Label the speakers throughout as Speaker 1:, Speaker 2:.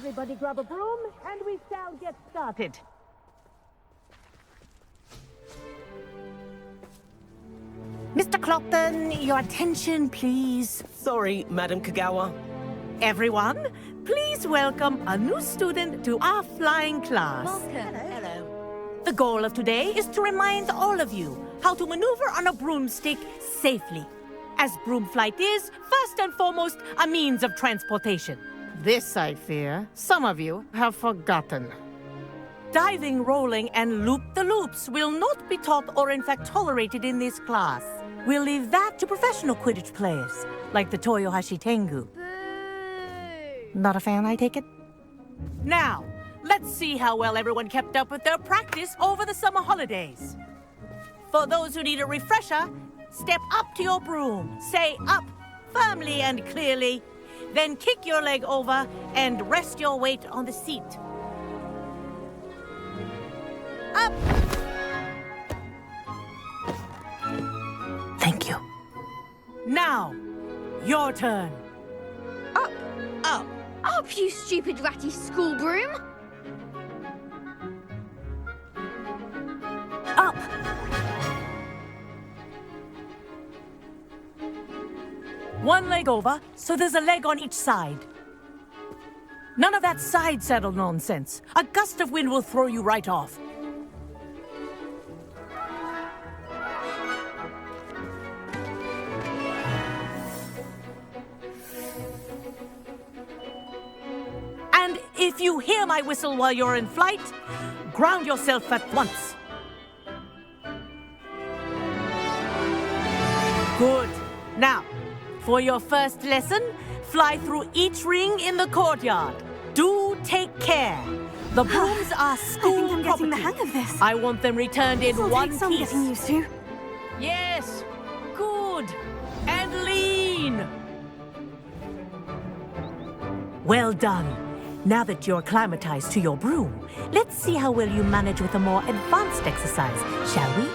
Speaker 1: Everybody grab a broom, and we shall get started. Mr. Clopton, your attention, please.
Speaker 2: Sorry, Madam Kagawa.
Speaker 1: Everyone, please welcome a new student to our flying class.
Speaker 3: Welcome.
Speaker 2: Hello.
Speaker 1: The goal of today is to remind all of you how to maneuver on a broomstick safely, as broom flight is, first and foremost, a means of transportation. This, I fear, some of you have forgotten. Diving, rolling, and loop-the-loops will not be taught or in fact tolerated in this class. We'll leave that to professional Quidditch players, like the Toyohashi Tengu.
Speaker 3: Boo!
Speaker 1: Not a fan, I take it? Now, let's see how well everyone kept up with their practice over the summer holidays. For those who need a refresher, step up to your broom, say up firmly and clearly, then kick your leg over and rest your weight on the seat. Up! Thank you. Now, your turn.
Speaker 3: Up!
Speaker 2: Up.
Speaker 3: Up, you stupid ratty school broom!
Speaker 1: Up! One leg over, so there's a leg on each side. None of that side saddle nonsense. A gust of wind will throw you right off. And if you hear my whistle while you're in flight, ground yourself at once. Good. Now, for your first lesson, fly through each ring in the courtyard. Do take care. The brooms are school
Speaker 4: I think I'm getting the
Speaker 1: property.
Speaker 4: hang of this.
Speaker 1: I want them returned in
Speaker 4: This'll
Speaker 1: one
Speaker 4: take some
Speaker 1: piece.
Speaker 4: getting used to.
Speaker 1: Yes. Good. And lean. Well done. Now that you're acclimatized to your broom, let's see how well you manage with a more advanced exercise, shall we?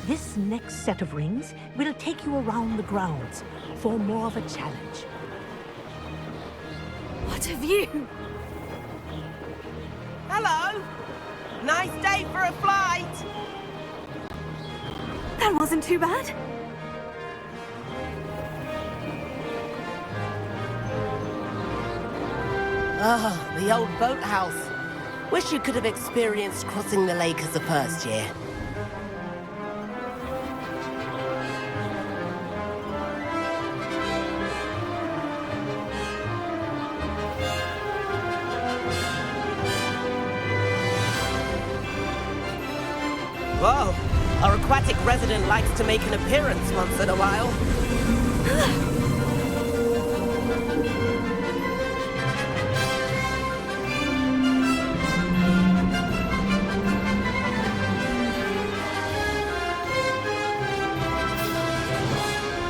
Speaker 1: This next set of rings will take you around the grounds for more of a challenge.
Speaker 4: What have you?
Speaker 2: Hello. Nice day for a flight.
Speaker 4: That wasn't too bad.
Speaker 2: Ah, the old boathouse. Wish you could have experienced crossing the lake as a first year. Whoa, our aquatic resident likes to make an appearance once in a while.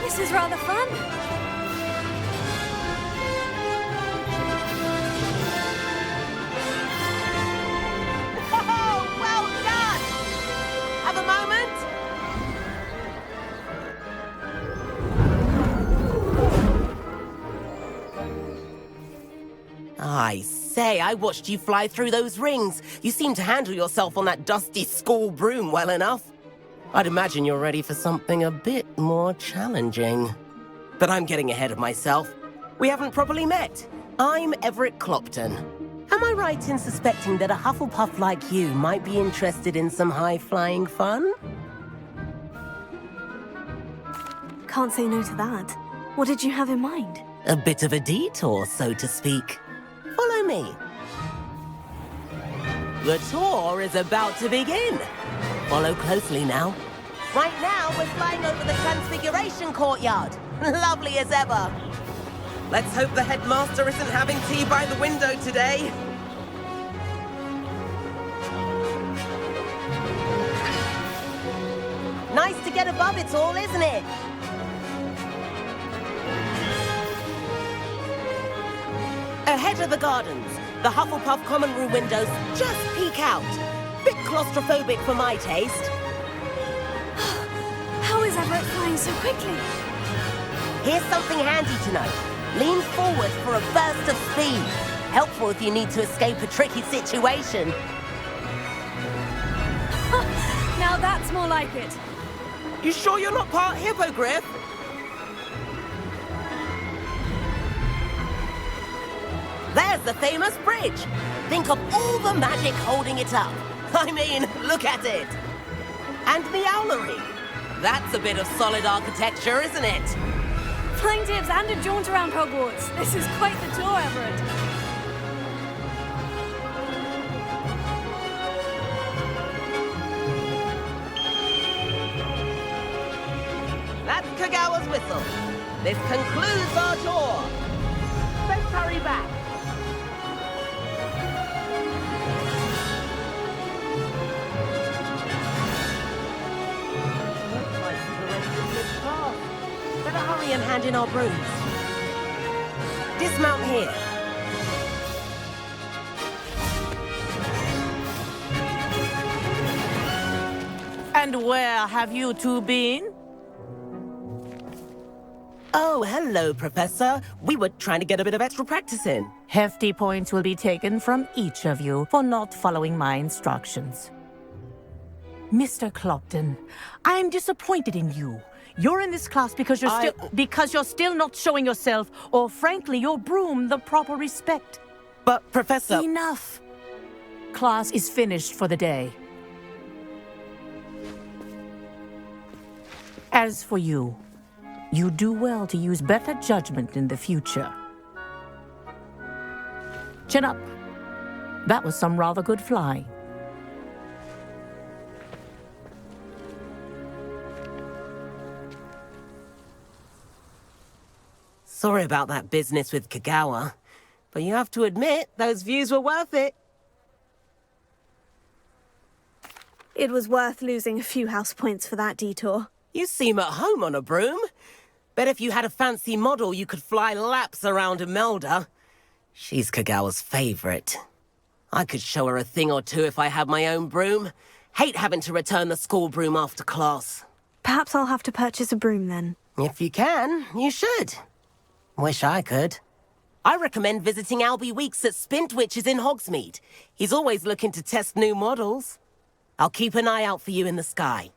Speaker 4: This is rather fun.
Speaker 2: Oh, well done! Have a moment? I say, I watched you fly through those rings. You seem to handle yourself on that dusty school broom well enough. I'd imagine you're ready for something a bit more challenging. But I'm getting ahead of myself. We haven't properly met. I'm Everett Clopton. Am I right in suspecting that a Hufflepuff like you might be interested in some high-flying fun?
Speaker 4: Can't say no to that. What did you have in mind?
Speaker 2: A bit of a detour, so to speak. Follow me. The tour is about to begin. Follow closely now. Right now, we're flying over the Transfiguration Courtyard. Lovely as ever. Let's hope the headmaster isn't having tea by the window today. Nice to get above it all, isn't it? Ahead of the gardens, the Hufflepuff common room windows just peek out. Bit claustrophobic for my taste.
Speaker 4: How is Everett flying so quickly.
Speaker 2: Here's something handy to know. Lean forward for a burst of speed. Helpful if you need to escape a tricky situation.
Speaker 4: Now that's more like it.
Speaker 2: You sure you're not part hippogriff? There's the famous bridge. Think of all the magic holding it up. I mean, look at it. And the owlery. That's a bit of solid architecture, isn't it?
Speaker 4: Flying dips and a jaunt around Hogwarts. This is quite the tour, Everett.
Speaker 2: That's Kagawa's whistle. This concludes our tour. Let's hurry back. Looks like we're ready to switch cars. Better hurry and hand in our brooms. Dismount here.
Speaker 1: And where have you two been?
Speaker 2: Oh, hello, Professor. We were trying to get a bit of extra practice in.
Speaker 1: Hefty points will be taken from each of you for not following my instructions. Mr. Clopton, I'm disappointed in you. You're in this class because you're still not showing yourself, or frankly, your broom the proper respect.
Speaker 2: But, Professor...
Speaker 1: Enough. Class is finished for the day. As for you, you do well to use better judgment in the future. Chin up. That was some rather good flying.
Speaker 2: Sorry about that business with Kagawa, but you have to admit, those views were worth it.
Speaker 4: It was worth losing a few house points for that detour.
Speaker 2: You seem at home on a broom. Bet if you had a fancy model, you could fly laps around Imelda. She's Kagawa's favorite. I could show her a thing or two if I had my own broom. Hate having to return the school broom after class.
Speaker 4: Perhaps I'll have to purchase a broom then.
Speaker 2: If you can, you should. Wish I could. I recommend visiting Albie Weeks at Spintwitches in Hogsmeade. He's always looking to test new models. I'll keep an eye out for you in the sky.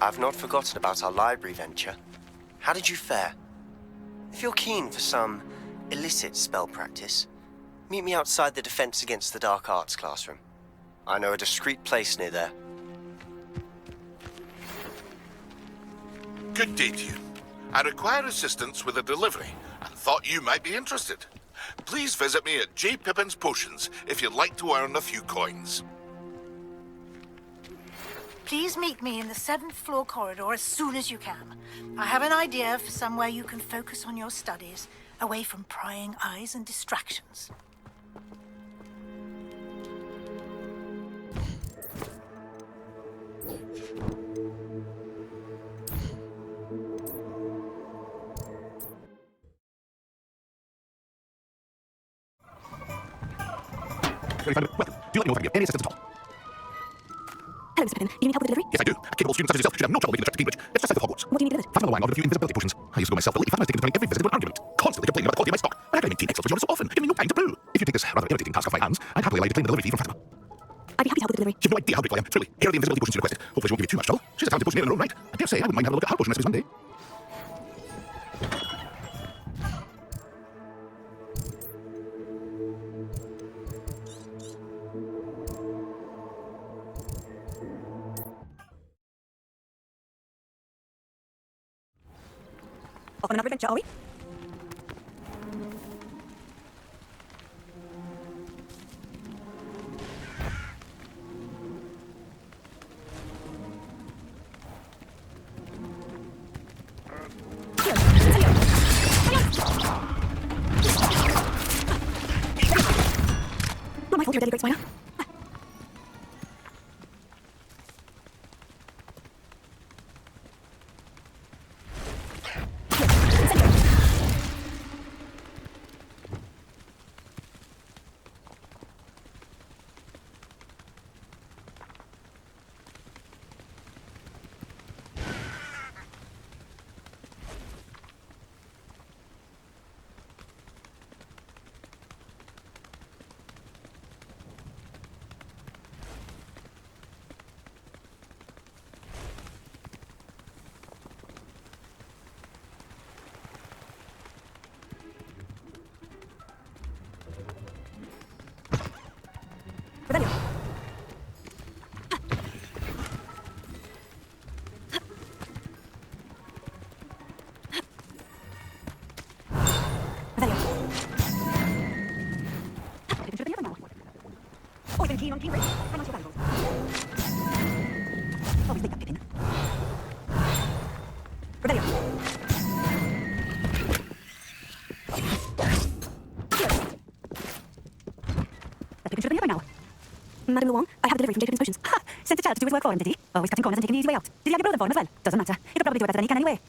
Speaker 5: I've not forgotten about our library venture. How did you fare? If you're keen for some illicit spell practice, meet me outside the Defense Against the Dark Arts classroom. I know a discreet place near there.
Speaker 6: Good day to you. I require assistance with a delivery and thought you might be interested. Please visit me at J. Pippin's Potions if you'd like to earn a few coins.
Speaker 7: Please meet me in the 7th floor corridor as soon as you can. I have an idea for somewhere you can focus on your studies, away from prying eyes and distractions.
Speaker 8: Welcome. Do let me know if I can be of any assistance at all.
Speaker 4: Hello, Mr. Pippin. You need help with the delivery?
Speaker 8: Yes, I do. A capable student such as yourself should have no trouble making the trek to Cambridge. It's just south of Hogwarts.
Speaker 4: What do you need delivered?
Speaker 8: 5 mile wine of a few invisibility potions. I used to go myself, but lately found myself taking every visit into an argument. Constantly complaining about the quality of my stock. I had to maintain Excel so often, giving me no time to brew. If you take this rather irritating task off my hands, I'd happily allow you to claim the delivery fee from Fatima.
Speaker 4: I'd be happy to help with the delivery.
Speaker 8: You've no idea how grateful I am. Truly, here are the invisibility potions you requested. Hopefully she won't give you too much trouble. She's a talented potion in her own right. I dare say I wouldn't mind having a look at her potion recipes one day.
Speaker 4: Off on another adventure, are we? Not my fault. told you're a deadly great spider. Always been keen on keen race. Hang on to your valuables. Always think that, Pippin. Rebellion. That Pippin should have been here by now. Madame Luong, I have a delivery from Jacob's Potions. Ha! Sent a child to do his work for him, did he? Always cutting corners and taking the easy way out. Did he have your brother for him as well? Doesn't matter. He could probably do it better than he can anyway.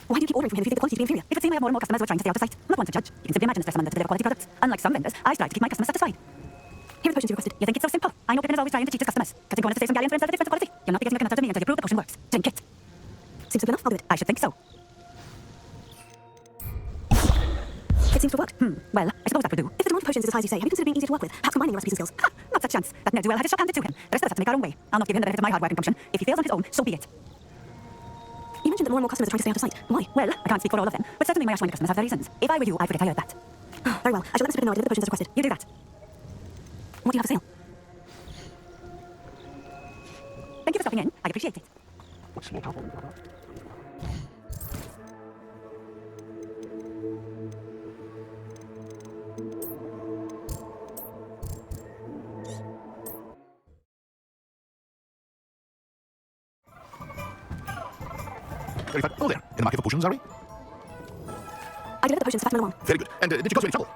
Speaker 4: Why do you keep ordering from him if you think the quality to be inferior? If it's seen I have more and more customers who are trying to stay out of sight. I'm not one to judge. You can simply imagine the stress I'm under to deliver quality products. Unlike some vendors, I strive to keep my customers satisfied. Here are the potions you requested. You think it's so simple? I know Pippin is always trying to cheat his customers. Cutting corners to save some galleons for himself at the expense of quality. You'll not be getting a peanut out of me until you prove the potion works. Drink it. Seems simple enough. I'll do it. I should think so. It seems to have worked. Well, I suppose that will do. If the demand for potions is as high as you say, have you considered being easier to work with? Perhaps combining your recipes and skills? Ha! Not such chance. That ne'er-do-well had his shop handed to him. The rest of us have to make our own way. I'll not give him the benefit of my hard work and gumption. If he fails on his own, so be it. You mentioned that more and more customers are trying to stay out of sight. Why? Well, I can't speak for all of them, but certainly my Ashwinder customers have their reasons. If I were you, I'd forget I heard that. Very well. I shall let Mr. Pippin know I deliver the potions as requested. You do that. What do you have for sale? Thank you for stopping in. I appreciate it.
Speaker 8: Oh, there. In the market for potions, are we?
Speaker 4: I delivered the potions to Fatima Luong.
Speaker 8: Very good. And did you cause you any trouble?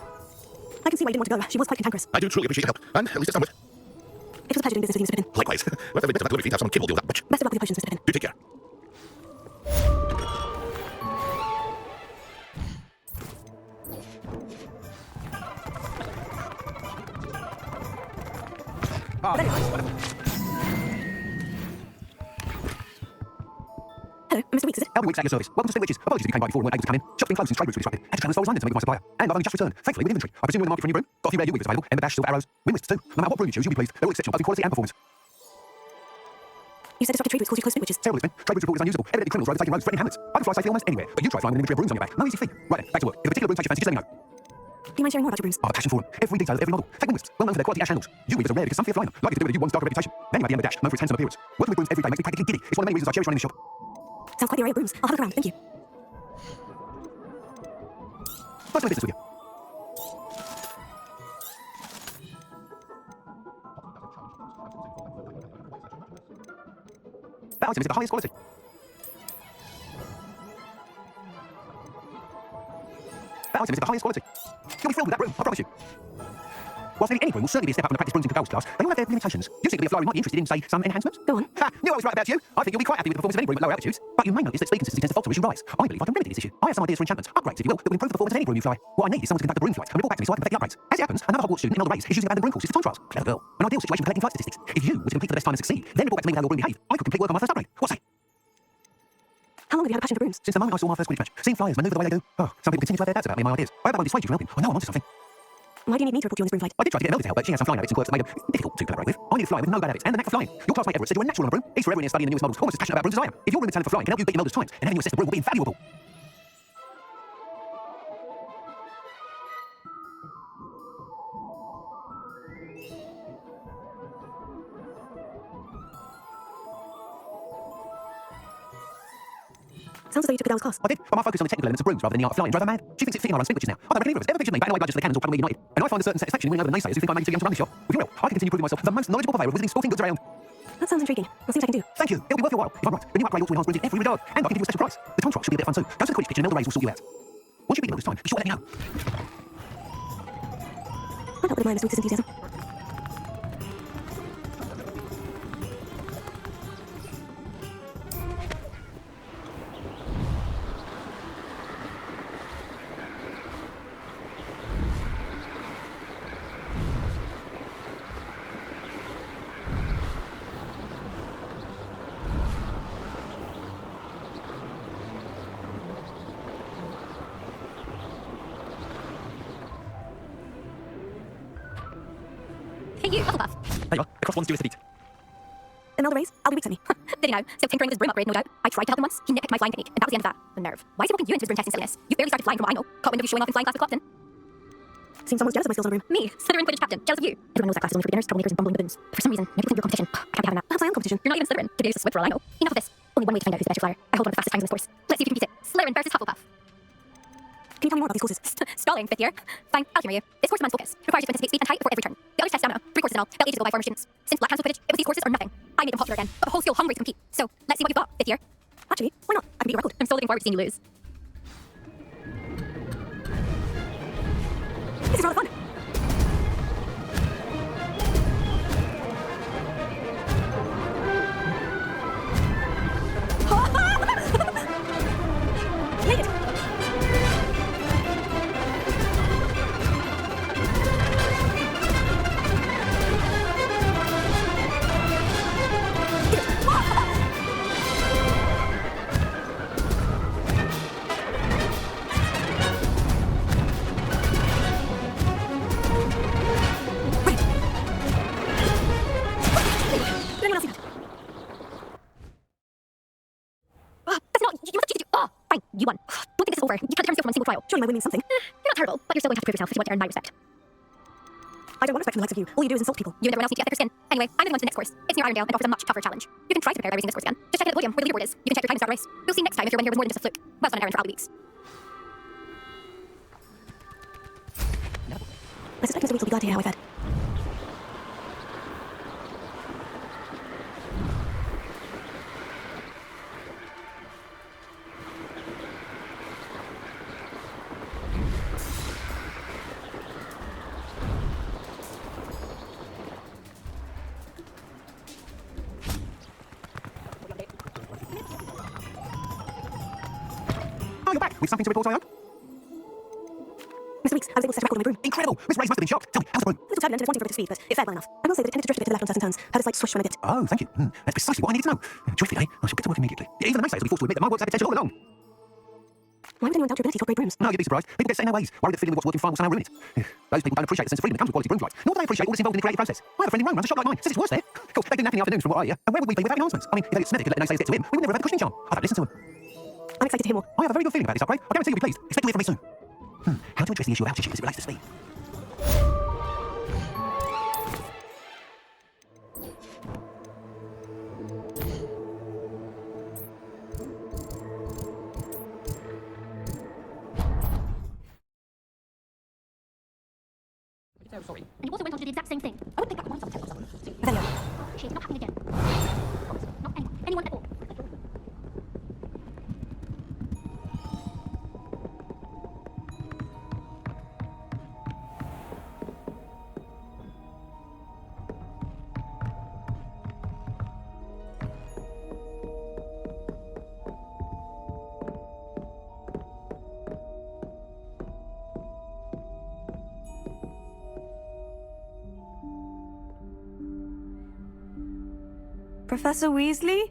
Speaker 4: I can see why you didn't want to go. She was quite cantankerous.
Speaker 8: I do truly appreciate your help. And at least it's done with.
Speaker 4: It was a pleasure doing business with you, Mr. Pippin.
Speaker 8: Likewise. Well, every bit of that glory feet have someone kibble deal with that much.
Speaker 4: Best of luck with your potions, Mr. Pippin.
Speaker 8: Do take care.
Speaker 4: Very nice. Hello, Mr. Weeks, is it?
Speaker 9: Elder Weeks at your service. Welcome to St. Witches. Apologies if you came by before and weren't able to come in. Shops been closed since trade routes were disrupted. Had to travel as far as London to make it my supplier. And I've only just returned, thankfully with inventory. I presume you're in the market for a new broom? Got a few rare U-weavers available. Ember Dash, Silver Arrows, Wind Wisps too. No matter what broom you choose, you'll be pleased. They're all exceptional, both in quality and performance.
Speaker 4: You said disrupted trade routes caused you close to Witches.
Speaker 9: Terrible, it's been. Trade routes report is unusable. Evidently criminals rather taking roads threatening hamlets. I can fly safely almost anywhere, but you try flying with an inventory of brooms on your back. No easy feat. Right then, back to work. If a particular broom takes your fancy, just let me know.
Speaker 4: Do you mind sharing more about your brooms?
Speaker 9: I have a passion for them. Every detail of every model. Take Wind Wisps, well known for their quality ash handles. U-weavers are rare because some fear flying them, likely to do with a U1's darker reputation. Then you have the Ember Dash, known for its handsome appearance. Working with brooms every day makes me practically giddy. It's one of the many reasons I cherish running the shop.
Speaker 4: Sounds quite the array of brooms. I'll have a look around. Thank you.
Speaker 9: What's my business with you? That item is of the highest quality. That item is of the highest quality. You'll be thrilled with that broom, I promise you. Whilst nearly any broom will certainly be a step up in the practice brooms and goals class, they all have their limitations. You seem to be a flyer who might be interested in, say, some enhancements.
Speaker 4: Go on.
Speaker 9: Ha! Knew I was right about you. I think you'll be quite happy with the performance of any broom at lower altitudes. But you may notice that speed consistency tends to falter as you rise. I believe I can remedy this issue. I have some ideas for enchantments, upgrades, if you will, that will improve the performance of any broom you fly. What I need is someone to conduct the broom flight and report back to me so I can perfect the upgrades. As it happens, another Hogwarts student in Elder Race is using abandoned broom courses for time trials. Clever girl. An ideal situation for collecting flight statistics. If you were to complete for the best time and succeed, then report back to me how your broom behaved, I could complete work on my first upgrade. What say?
Speaker 4: How long have you had a passion for brooms?
Speaker 9: Since the moment I saw my first Quidditch match, seeing flyers maneuver the way they do. Oh, some people continue to have their doubts about me and my ideas. I hope that won't dissuade you from helping. I know I'm onto something.
Speaker 4: Why do you need me to report you on this broom flight?
Speaker 9: I did try to get Melody to help, but she has some flying habits and quirks that made her difficult to collaborate with. I need a flyer with no bad habits and the knack for flying. Your classmate Everett said you're a natural on a broom. He's forever in his study in the newest models, almost as passionate about brooms as I am. If your room is talent for flying can help you beat Imelda's times, and having you assess the broom will be invaluable.
Speaker 4: Sounds as though you took the girl's class.
Speaker 9: I did, but my focus on the technical elements of brooms rather than the art of flying drove her mad. She thinks it's fitting I run St. Witches now. I don't reckon either of us ever pictured me batting away budgets for the cannons or probably united. And I find a certain satisfaction in winning over the naysayers who think I may be too young to run this shop. With your help, I can continue proving myself the most knowledgeable purveyor of wizarding sporting goods around.
Speaker 4: That sounds intriguing. I'll see what I can do.
Speaker 9: Thank you. It'll be worth your while. If I'm right, the new upgrade ought to enhance brooms in every regard. And I'll give you a special price. The time trial should be a bit of fun too. Go to the Quidditch kitchen and Elder Rays will sort you out. Once you beat Imelda's time, be sure to let me know.
Speaker 4: help but admire Miss Weeks' enthusiasm. Hey, you, Hufflepuff.
Speaker 9: There you are. The crossed one's due us to beat.
Speaker 4: Imelda Reyes, I'll be weak to me. Did you know? Still tinkering with his broom upgrade, no doubt. I tried to help him once. He nitpicked my flying technique, and that was the end of that. The nerve. Why is he walking you into his broom testing silliness? You've barely started flying from what I know. Caught wind of you showing off in flying class with Clopton. Seems someone's jealous of my skills on the broom. Me, Slytherin Quidditch captain. Jealous of you. Everyone knows that class is only for beginners, troublemakers, and bumbling baboons. But for some reason, nobody thinks you're competition. I can't be having that. Perhaps I am competition. You're not even Slytherin. Could be used to swim for all I know. Enough of this. Only one way to find out who's the best flyer. I hold one of the fastest times in this course. Let's see if you can beat it. Slytherin versus Hufflepuff. Can you tell me more about these courses? Stalling, 5th year. Fine, I'll humor you. This course demands focus. Requires you to anticipate speed and height before every turn. The others test stamina. 3 courses in all. They'll ages go by for our students. Since Black cancelled Quidditch, it was these courses or nothing. I made them popular again. But the whole school hungry to compete. So, let's see what you've got, 5th year. Actually, why not? I can beat your record. I'm so looking forward to seeing you lose. This is rather fun. Made it! You won. Don't think this is over. You can't determine skill from one single trial. Surely my win means something. You're not terrible, but you're still going to have to prove yourself if you want to earn my respect. I don't want respect from the likes of you. All you do is insult people. You and everyone else need to get thicker skin. Anyway, I'm moving on to the next course. It's near Irondale and offers a much tougher challenge. You can try to prepare by racing this course again. Just check in at the podium where the leaderboard is. You can check your time and start a race. You'll see next time if your win here was more than just a fluke. Well done, Aaron, for all the weeks. I suspect Mr. Weeks will be glad to hear how I fared.
Speaker 9: Oh, you're back with something to report, I hope?
Speaker 4: Mr. Weeks, I was able to set a record on my broom.
Speaker 9: Incredible! Miss Reyes must have been shocked. Tell me, how's the broom?
Speaker 4: A little turbulent and wanting for a bit of speed, but it fared well enough. I will say that it tended to drift a bit to the left on certain turns. Had a slight swish when I dipped.
Speaker 9: Oh, thank you. That's precisely what I needed to know. Terrific, eh? I shall get to work immediately. Even the naysayers will be forced to admit that my work's had potential all along.
Speaker 4: Why would anyone doubt your ability to upgrade brooms?
Speaker 9: No, you'd be surprised. People get set in their ways, worried that the feeling of what's working fine will somehow ruin it. Those people don't appreciate the sense of freedom that comes with quality broom flight. Nor do they appreciate all that's involved in the creative process. I have a friend in Rome runs a shop like mine. Says it's worse there. Cool. They do napping afternoons from what I hear. And where would we be without enhancements? I mean, if they get Smith could let the naysayers get to him, we would never have had the cushioning charm. I don't listen to them.
Speaker 4: I'm excited to hear more.
Speaker 9: I have a very good feeling about this upgrade. I guarantee you'll be pleased. Expect to hear from me soon. How to address the issue of altitude as it relates to speed?
Speaker 10: So sorry. And you also went on to do the exact same thing. I would pick up one subject or someone.
Speaker 4: There you are.
Speaker 10: Shit, not happening again. Promise. Not anyone. Anyone at all.
Speaker 1: Professor Weasley?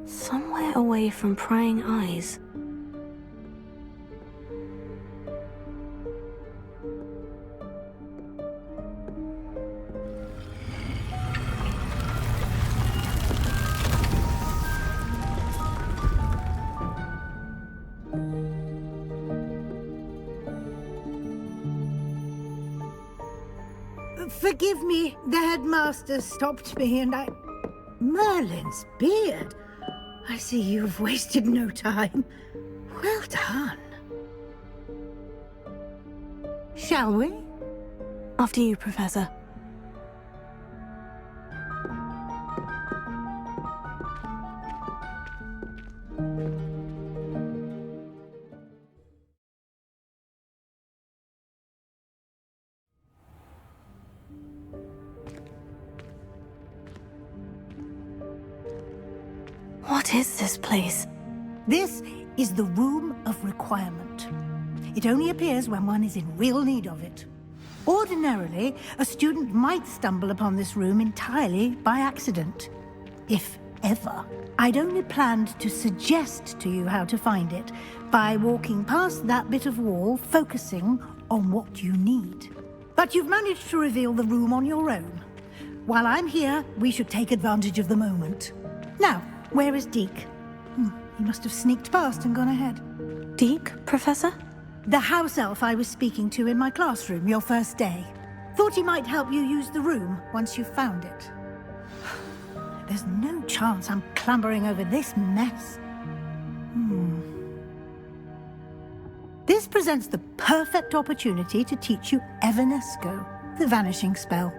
Speaker 1: Somewhere away from prying eyes.
Speaker 7: Forgive me, the headmaster stopped me and I... Merlin's beard. I see you've wasted no time. Well done. Shall we?
Speaker 1: After you, Professor.
Speaker 11: What is this place?
Speaker 7: This is the Room of Requirement. It only appears when one is in real need of it. Ordinarily, a student might stumble upon this room entirely by accident. If ever. I'd only planned to suggest to you how to find it by walking past that bit of wall, focusing on what you need. But you've managed to reveal the room on your own. While I'm here, we should take advantage of the moment. Now, where is Deke? He must have sneaked past and gone ahead.
Speaker 11: Deke, Professor?
Speaker 7: The house elf I was speaking to in my classroom your first day. Thought he might help you use the room once you've found it. There's no chance I'm clambering over this mess. This presents the perfect opportunity to teach you Evanesco, the vanishing spell.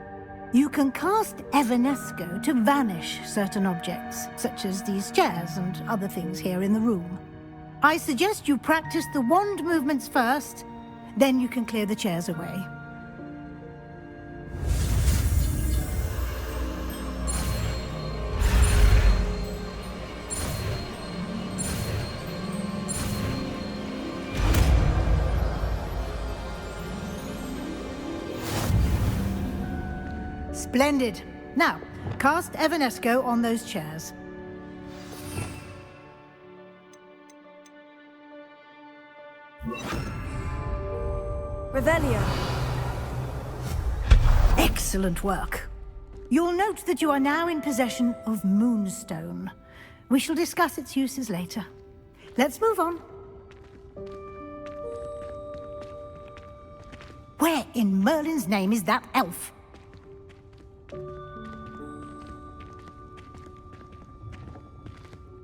Speaker 7: You can cast Evanesco to vanish certain objects, such as these chairs and other things here in the room. I suggest you practice the wand movements first, then you can clear the chairs away. Splendid. Now, cast Evanesco on those chairs.
Speaker 4: Revelio.
Speaker 7: Excellent work. You'll note that you are now in possession of Moonstone. We shall discuss its uses later. Let's move on. Where in Merlin's name is that elf?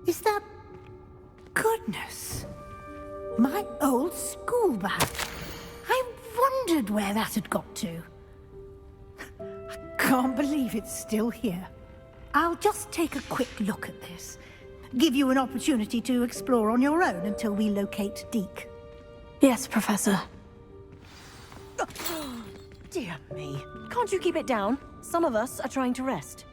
Speaker 7: Is that... Goodness. My old school bag. I wondered where that had got to. I can't believe it's still here. I'll just take a quick look at this. Give you an opportunity to explore on your own until we locate Deke.
Speaker 11: Yes, Professor.
Speaker 4: Dear me. Can't you keep it down? Some of us are trying to rest.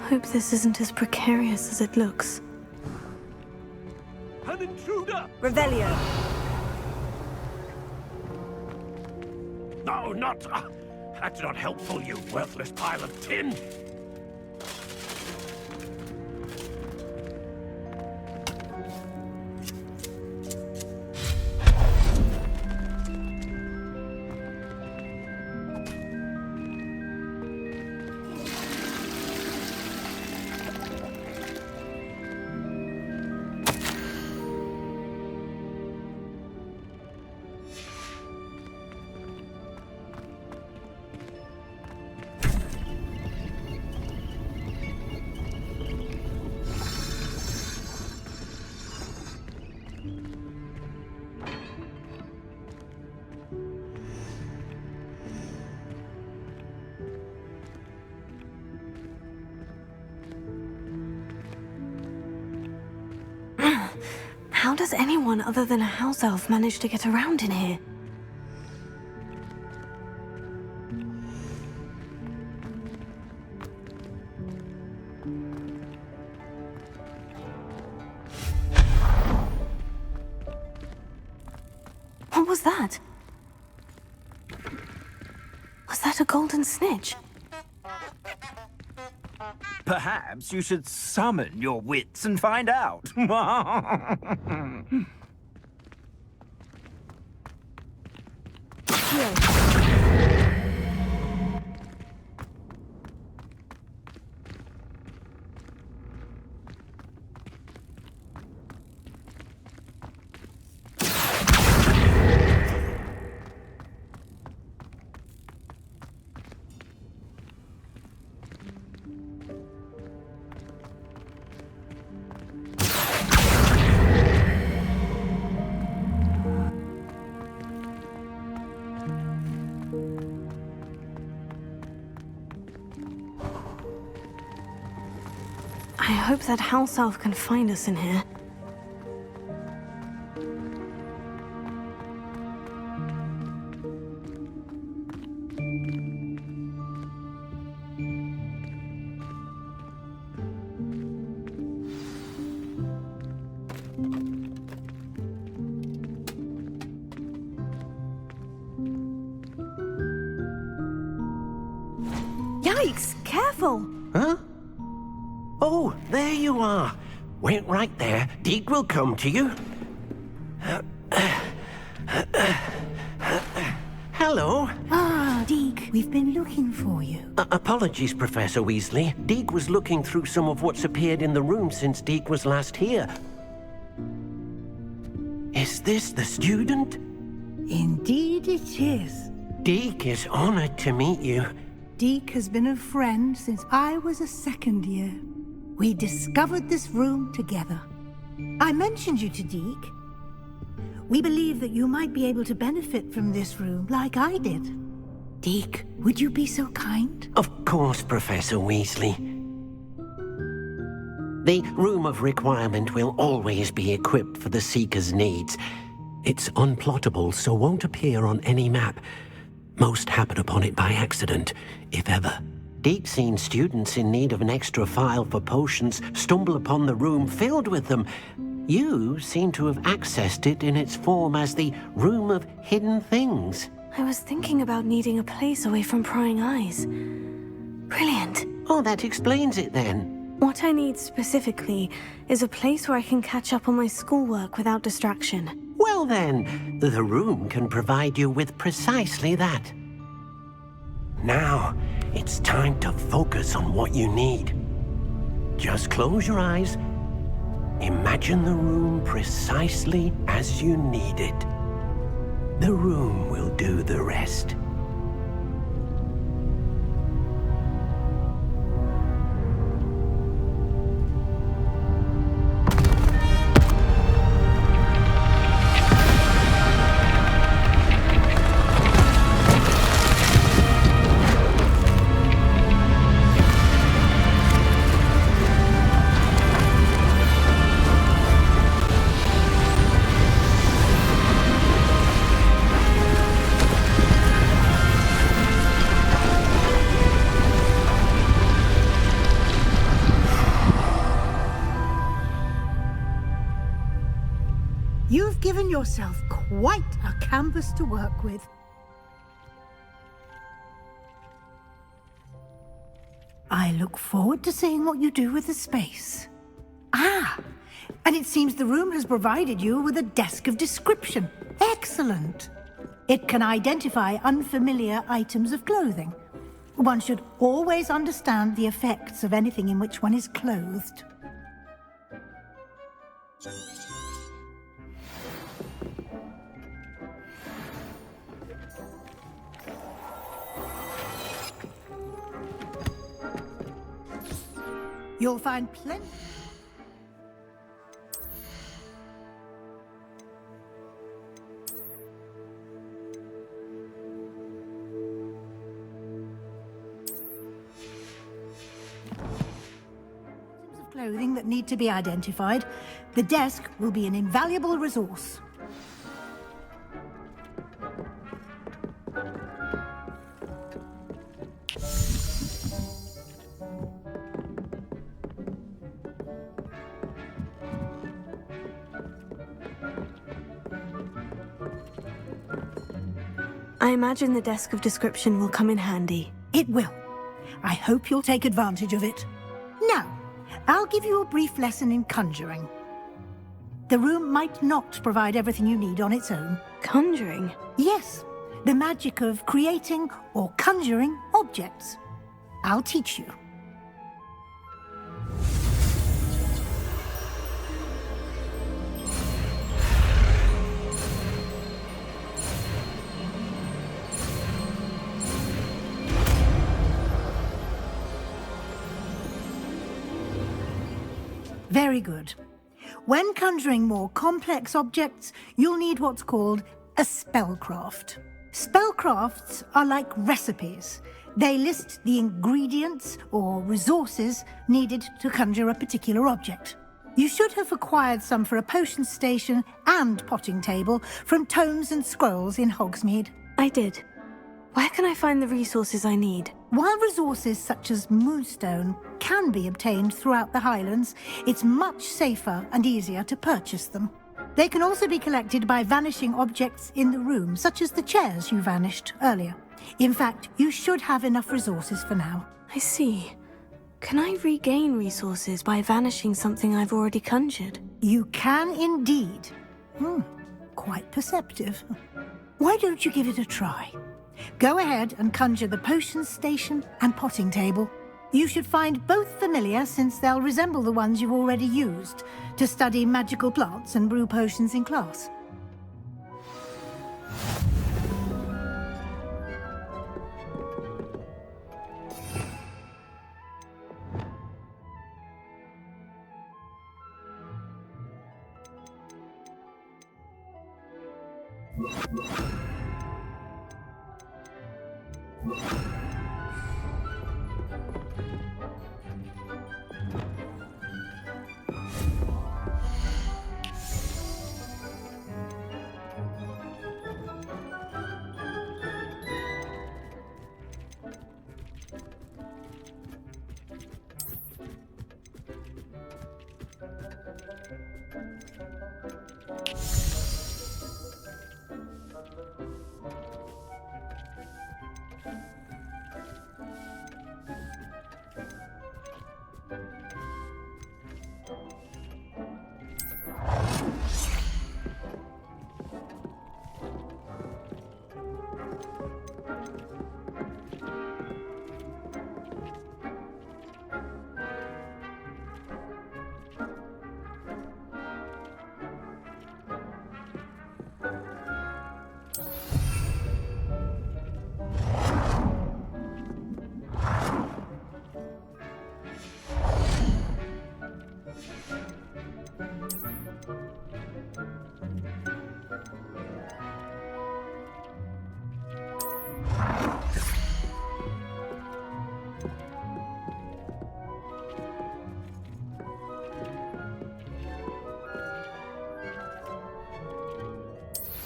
Speaker 11: Hope this isn't as precarious as it looks.
Speaker 12: An intruder!
Speaker 4: Revelio.
Speaker 12: No, not... that's not helpful, you worthless pile of tin!
Speaker 11: How does anyone other than a house elf manage to get around in here? What was that? Was that a golden snitch?
Speaker 12: Perhaps you should summon your wits and find out.
Speaker 11: I hope that house elf can find us in here.
Speaker 4: Yikes! Careful!
Speaker 13: Huh? Oh, there you are. Wait right there. Deke will come to you. Hello.
Speaker 7: Ah, Deke, we've been looking for you.
Speaker 13: Apologies, Professor Weasley. Deke was looking through some of what's appeared in the room since Deke was last here. Is this the student?
Speaker 7: Indeed it is.
Speaker 13: Deke is honored to meet you.
Speaker 7: Deke has been a friend since I was a second year. We discovered this room together. I mentioned you to Deke. We believe that you might be able to benefit from this room like I did. Deke, would you be so kind?
Speaker 13: Of course, Professor Weasley. The Room of Requirement will always be equipped for the Seeker's needs. It's unplottable, so won't appear on any map. Most happen upon it by accident, if ever. Deke's seen students in need of an extra file for potions stumble upon the room filled with them. You seem to have accessed it in its form as the Room of Hidden Things.
Speaker 11: I was thinking about needing a place away from prying eyes. Brilliant.
Speaker 13: Oh, that explains it then.
Speaker 11: What I need specifically is a place where I can catch up on my schoolwork without distraction.
Speaker 13: Well then, the room can provide you with precisely that. Now, it's time to focus on what you need. Just close your eyes. Imagine the room precisely as you need it. The room will do the rest.
Speaker 7: You've given yourself quite a canvas to work with. I look forward to seeing what you do with the space. Ah, and it seems the room has provided you with a desk of description. Excellent. It can identify unfamiliar items of clothing. One should always understand the effects of anything in which one is clothed. You'll find plenty. Of clothing that need to be identified. The desk will be an invaluable resource.
Speaker 11: I imagine the desk of description will come in handy.
Speaker 7: It will. I hope you'll take advantage of it. Now, I'll give you a brief lesson in conjuring. The room might not provide everything you need on its own.
Speaker 11: Conjuring?
Speaker 7: Yes, the magic of creating or conjuring objects. I'll teach you. Very good. When conjuring more complex objects, you'll need what's called a spellcraft. Spellcrafts are like recipes. They list the ingredients or resources needed to conjure a particular object. You should have acquired some for a potion station and potting table from tomes and scrolls in Hogsmeade.
Speaker 11: I did. Where can I find the resources I need?
Speaker 7: While resources such as moonstone can be obtained throughout the Highlands, it's much safer and easier to purchase them. They can also be collected by vanishing objects in the room, such as the chairs you vanished earlier. In fact, you should have enough resources for now.
Speaker 11: I see. Can I regain resources by vanishing something I've already conjured?
Speaker 7: You can indeed. Quite perceptive. Why don't you give it a try? Go ahead and conjure the potion station and potting table. You should find both familiar, since they'll resemble the ones you've already used to study magical plants and brew potions in class.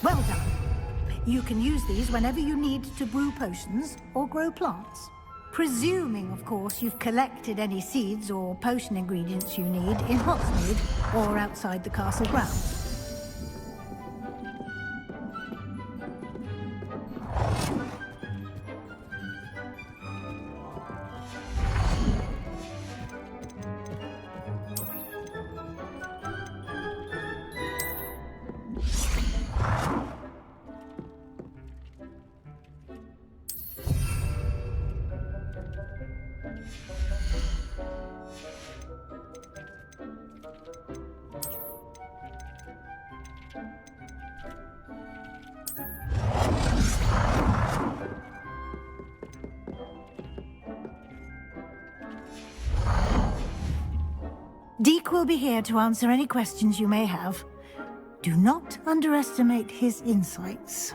Speaker 7: Well done. You can use these whenever you need to brew potions or grow plants. Presuming, of course, you've collected any seeds or potion ingredients you need in Hogsmeade or outside the castle grounds. Deke will be here to answer any questions you may have. Do not underestimate his insights.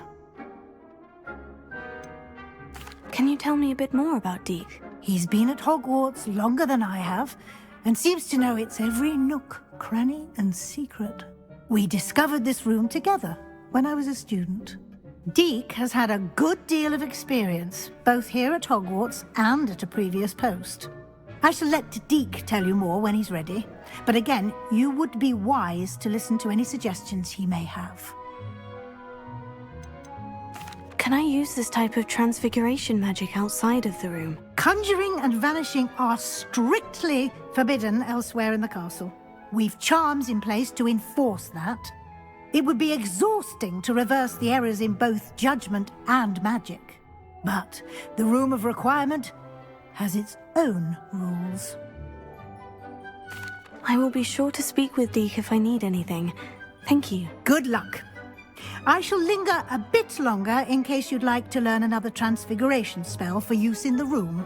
Speaker 11: Can you tell me a bit more about Deke?
Speaker 7: He's been at Hogwarts longer than I have, and seems to know its every nook, cranny, and secret. We discovered this room together when I was a student. Deke has had a good deal of experience, both here at Hogwarts and at a previous post. I shall let Deke tell you more when he's ready, but again, you would be wise to listen to any suggestions he may have.
Speaker 11: Can I use this type of transfiguration magic outside of the room?
Speaker 7: Conjuring and vanishing are strictly forbidden elsewhere in the castle. We've charms in place to enforce that. It would be exhausting to reverse the errors in both judgment and magic. But the Room of Requirement has its own rules.
Speaker 11: I will be sure to speak with Deke if I need anything. Thank you.
Speaker 7: Good luck. I shall linger a bit longer in case you'd like to learn another transfiguration spell for use in the room.